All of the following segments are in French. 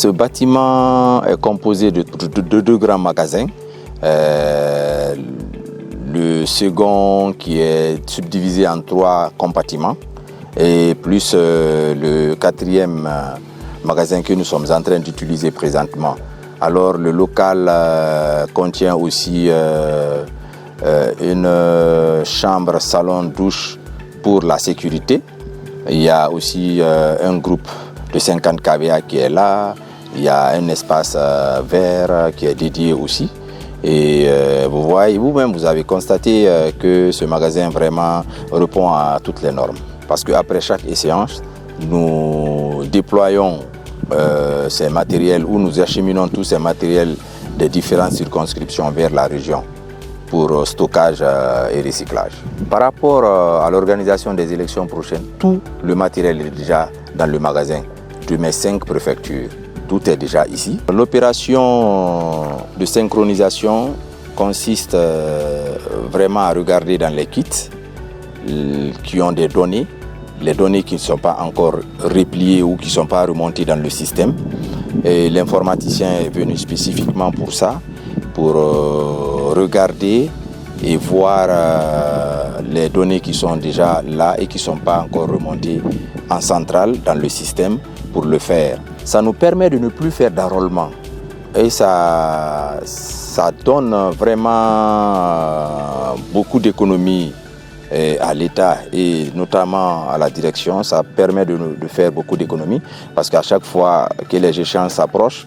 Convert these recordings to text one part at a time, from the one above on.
Ce bâtiment est composé de deux grands magasins. Le second qui est subdivisé en 3 compartiments et plus le 4e magasin que nous sommes en train d'utiliser présentement. Alors le local contient aussi une chambre, salon, douche pour la sécurité. Il y a aussi un groupe de 50 kVA qui est là. Il y a un espace vert qui est dédié aussi. Et vous voyez, vous-même, vous avez constaté que ce magasin vraiment répond à toutes les normes. Parce qu'après chaque échéance, nous déployons ces matériels ou nous acheminons tous ces matériels des différentes circonscriptions vers la région pour stockage et recyclage. Par rapport à l'organisation des élections prochaines, tout le matériel est déjà dans le magasin de mes 5 préfectures. Tout est déjà ici. L'opération de synchronisation consiste vraiment à regarder dans les kits qui ont des données, les données qui ne sont pas encore repliées ou qui ne sont pas remontées dans le système. Et l'informaticien est venu spécifiquement pour ça, pour regarder et voir les données qui sont déjà là et qui ne sont pas encore remontées en centrale dans le système pour le faire. Ça nous permet de ne plus faire d'enrôlement et ça donne vraiment beaucoup d'économies à l'État et notamment à la direction. Ça permet de faire beaucoup d'économies parce qu'à chaque fois que les échéances s'approchent,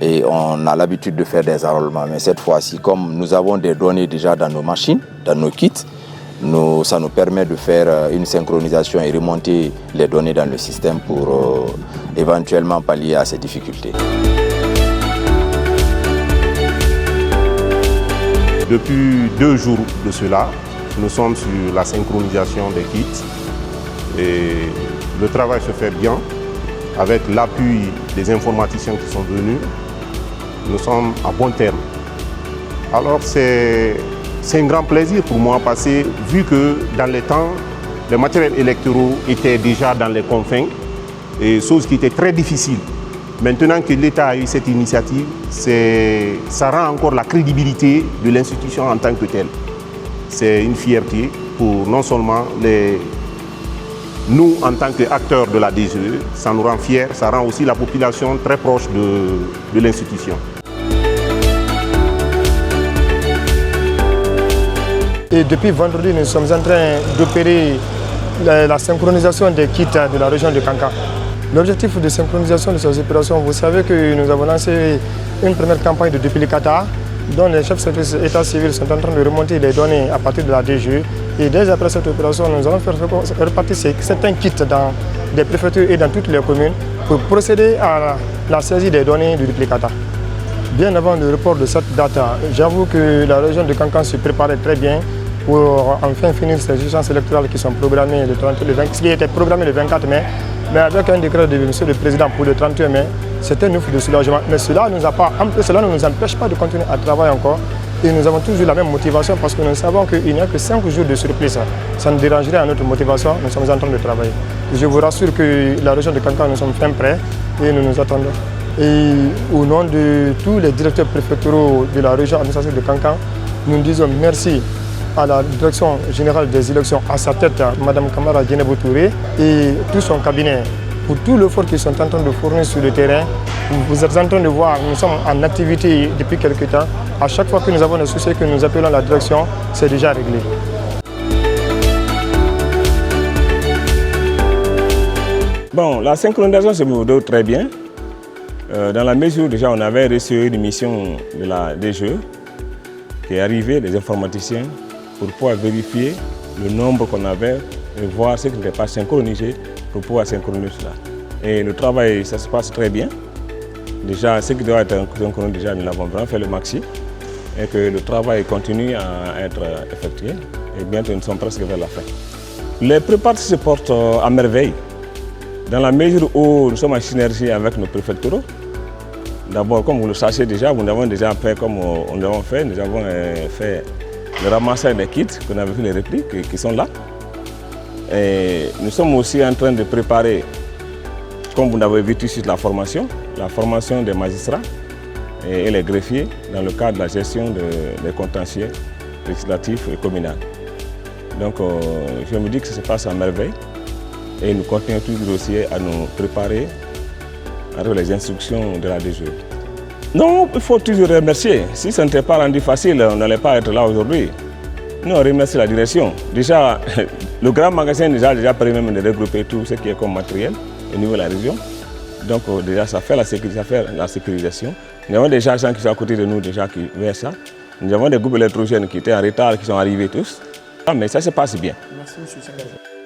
et on a l'habitude de faire des enrôlements. Mais cette fois-ci, comme nous avons des données déjà dans nos machines, dans nos kits, ça nous permet de faire une synchronisation et remonter les données dans le système pour éventuellement pallier à ces difficultés. Depuis 2 jours de cela, nous sommes sur la synchronisation des kits et le travail se fait bien avec l'appui des informaticiens qui sont venus. Nous sommes à bon terme. Alors c'est un grand plaisir pour moi parce que vu que dans les temps, les matériels électoraux étaient déjà dans les confins, et chose qui était très difficile. Maintenant que l'État a eu cette initiative, ça rend encore la crédibilité de l'institution en tant que telle. C'est une fierté pour non seulement nous en tant qu'acteurs de la DGE, ça nous rend fiers, ça rend aussi la population très proche de l'institution. Et depuis vendredi, nous sommes en train d'opérer la synchronisation des kits de la région de Kankan. L'objectif de synchronisation de ces opérations, vous savez que nous avons lancé une première campagne de duplicata dont les chefs de service état civil sont en train de remonter les données à partir de la DGE. Et dès après cette opération, nous allons faire repartir certains kits dans des préfectures et dans toutes les communes pour procéder à la saisie des données du duplicata. Bien avant le report de cette date, j'avoue que la région de Kankan se préparait très bien pour enfin finir ces échéances électorales qui sont programmées qui étaient programmées le 24 mai. Mais avec un décret de M. le Président pour le 31 mai, c'était une ouf de soulagement. Mais cela ne nous empêche pas de continuer à travailler encore. Et nous avons toujours la même motivation parce que nous savons qu'il n'y a que 5 jours de surplus. Ça nous dérangerait à notre motivation, nous sommes en train de travailler. Et je vous rassure que la région de Kankan, nous sommes fin prêts et nous nous attendons. Et au nom de tous les directeurs préfectoraux de la région administrative de Kankan, nous disons merci à la direction générale des élections, à sa tête, Mme Kamara Djenebou Touré et tout son cabinet, pour tout l'effort qu'ils sont en train de fournir sur le terrain. Vous êtes en train de voir, nous sommes en activité depuis quelques temps. À chaque fois que nous avons des soucis, que nous appelons la direction, c'est déjà réglé. Bon, la synchronisation se déroule très bien. Dans la mesure où déjà on avait reçu une mission de la DGE qui est arrivée, des informaticiens, pour pouvoir vérifier le nombre qu'on avait et voir ce qui n'était pas synchronisé pour pouvoir synchroniser cela. Et le travail, ça se passe très bien. Déjà, ce qui doit être synchronisé, déjà, nous l'avons vraiment fait le maxi et que le travail continue à être effectué et bientôt nous sommes presque vers la fin. Les préparatifs se portent à merveille dans la mesure où nous sommes en synergie avec nos préfectoraux. D'abord, comme vous le sachez déjà, nous avons déjà fait comme nous avons fait, nous avons fait le ramassage des kits, qu'on avait vu les répliques qui sont là. Et nous sommes aussi en train de préparer comme vous l'avez vu tout de suite, la formation des magistrats et les greffiers dans le cadre de la gestion des contentieux législatifs et communaux. Donc je me dis que ça se passe à merveille et nous continuons toujours aussi à nous préparer avec les instructions de la DGE. Non, il faut toujours remercier. Si ça n'était pas rendu facile, on n'allait pas être là aujourd'hui. Nous, on remercie la direction. Déjà, le grand magasin déjà permis même de regrouper tout ce qui est comme matériel au niveau de la région. Donc déjà, ça fait la sécurisation. Nous avons des agents qui sont à côté de nous déjà qui veillent ça. Nous avons des groupes électrogènes qui étaient en retard, qui sont arrivés tous. Mais ça se passe bien. Merci, M.